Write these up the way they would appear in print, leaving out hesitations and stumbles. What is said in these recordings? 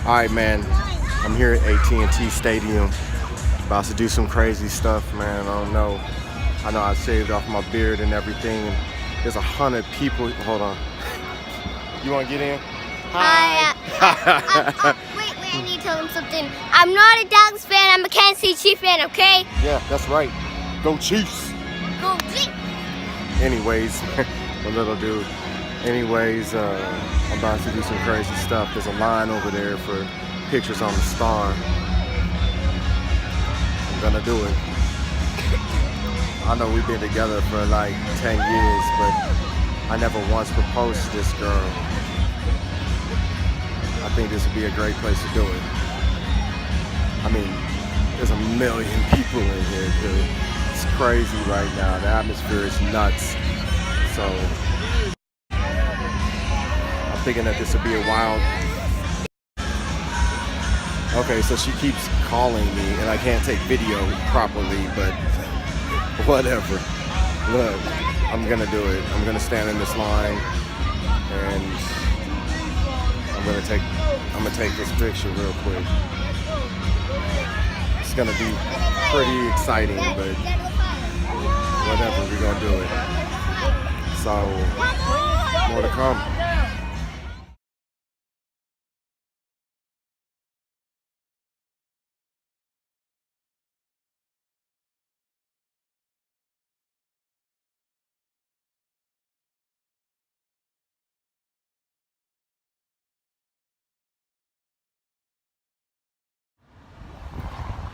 All right, man. I'm here at AT&T Stadium. About to do some crazy stuff, man. I don't know. I know I shaved off my beard and everything. And there's 100 people. Hold on. You want to get in? Hi. Wait, I need to tell them something. I'm not a Dallas fan. I'm a Kansas City Chiefs fan, okay? Yeah, that's right. Go Chiefs. Go Chiefs. Anyways, a little dude. Anyways, I'm about to do some crazy stuff. There's a line over there for pictures on the star. I'm gonna do it. I know we've been together for like 10 years, but I never once proposed to this girl. I think this would be a great place to do it. I mean, there's a million people in here, dude. It's crazy right now. The atmosphere is nuts. So I'm thinking that this would be a wild. Okay, so she keeps calling me and I can't take video properly, but whatever. Look, I'm gonna do it. I'm gonna stand in this line and I'm gonna take this picture real quick. It's gonna be pretty exciting, but whatever, we're gonna do it. So, more to come.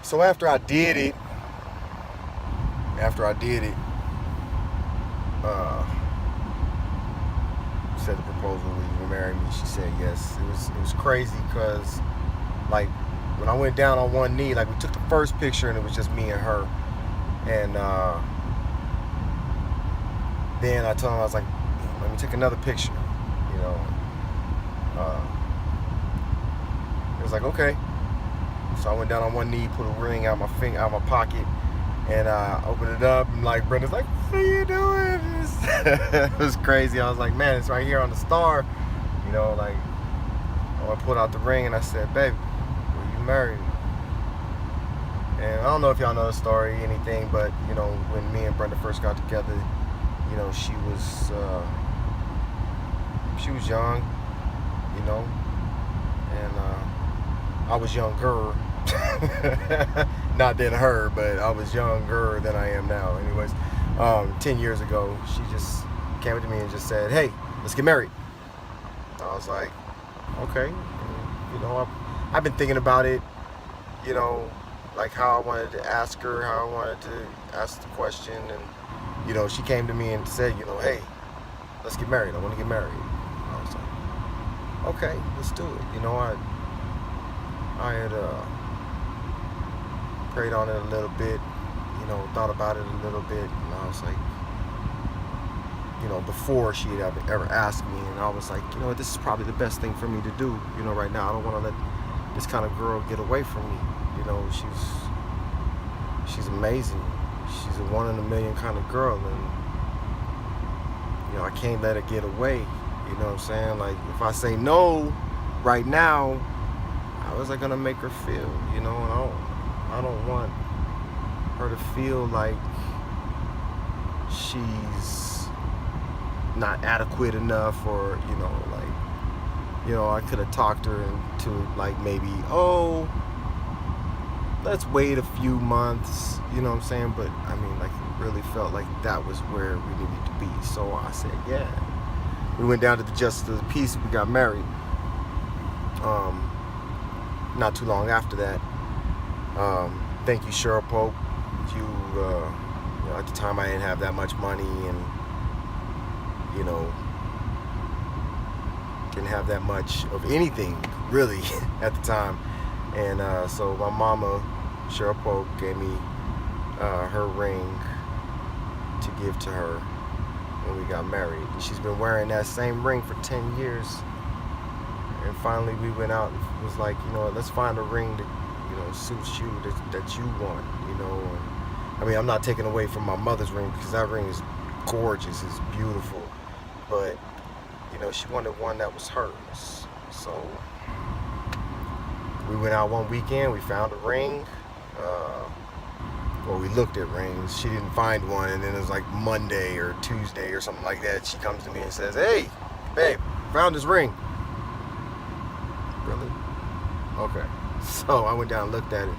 So after I did it, said the proposal, will you marry me? She said yes. It was crazy because, like, when I went down on one knee, like, we took the first picture and it was just me and her, and then I told her, I was like, let me take another picture, you know. It was like, okay. So I went down on one knee, put a ring out my pocket, and opened it up. And like Brenda's like, "What are you doing?" It was crazy. I was like, "Man, it's right here on the star." You know, like I pulled out the ring and I said, "Baby, will you marry me?" And I don't know if y'all know the story, anything, but you know, when me and Brenda first got together, you know, she was young, you know, and I was younger. Not than her, but I was younger than I am now. Anyways, 10 years ago, she just came up to me and just said, "Hey, let's get married." I was like, okay. And, you know, I've been thinking about it, you know, like how I wanted to ask her, how I wanted to ask the question. And, you know, she came to me and said, you know, "Hey, let's get married. I want to get married." I was like, okay, let's do it. You know, I had prayed on it a little bit, you know, thought about it a little bit, and I was like, you know, before she had ever asked me, and I was like, you know, this is probably the best thing for me to do, you know, right now. I don't want to let this kind of girl get away from me, you know. She's amazing. She's a one in a million kind of girl, and, you know, I can't let her get away, you know what I'm saying? Like, if I say no right now, how is I gonna make her feel, you know? And I don't want her to feel like she's not adequate enough, or, you know, like, you know, I could have talked her into, like, maybe, oh, let's wait a few months, you know what I'm saying? But, I mean, like, it really felt like that was where we needed to be. So I said, yeah. We went down to the Justice of the Peace, we got married. Not too long after that. Thank you, Cheryl Pope. You know, at the time I didn't have that much money, and, you know, didn't have that much of anything really at the time. And so my mama, Cheryl Pope, gave me her ring to give to her when we got married. And she's been wearing that same ring for 10 years. And finally we went out and was like, you know, let's find a ring that, you know, suits you, that you want, you know. And, I mean, I'm not taking away from my mother's ring, because that ring is gorgeous, it's beautiful. But, you know, she wanted one that was hers. So we went out one weekend. We found a ring. Well, we looked at rings. She didn't find one, and then it was like Monday or Tuesday or something like that. She comes to me and says, "Hey, babe, found this ring." Really? Okay. So I went down and looked at it.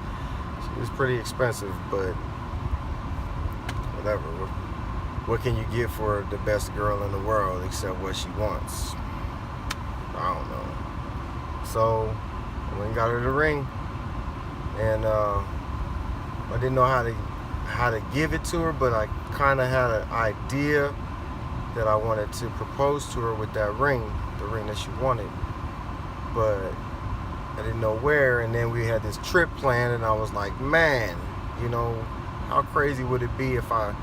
It was pretty expensive, but whatever. What can you get for the best girl in the world except what she wants? I don't know. So I went and got her the ring, and I didn't know how to give it to her, but I kind of had an idea that I wanted to propose to her with that ring, the ring that she wanted, but I didn't know where. And then we had this trip planned, and I was like, man, you know, how crazy would it be if I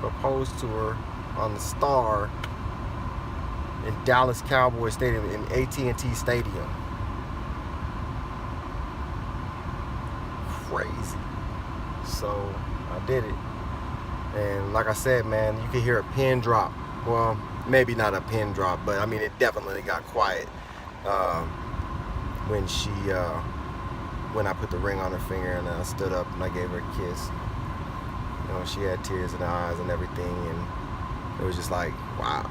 proposed to her on the Star in Dallas Cowboys Stadium, in AT&T Stadium? Crazy. So I did it, and like I said, man, you could hear a pin drop. Well, maybe not a pin drop, but I mean, it definitely got quiet when I put the ring on her finger, and I stood up and I gave her a kiss. You know, she had tears in her eyes and everything, and it was just like, wow.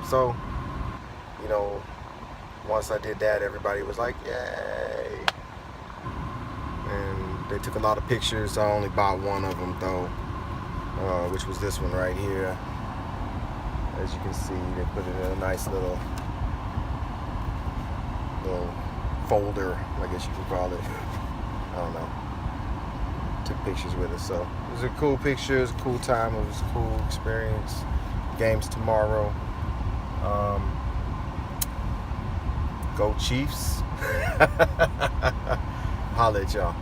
So, you know, once I did that, everybody was like, yay. And they took a lot of pictures. I only bought one of them though, which was this one right here. As you can see, they put it in a nice little folder, I guess you could call it. I don't know. Took pictures with it, so it was a cool picture. It was a cool time. It was a cool experience. Games tomorrow. Go Chiefs. Holla at y'all.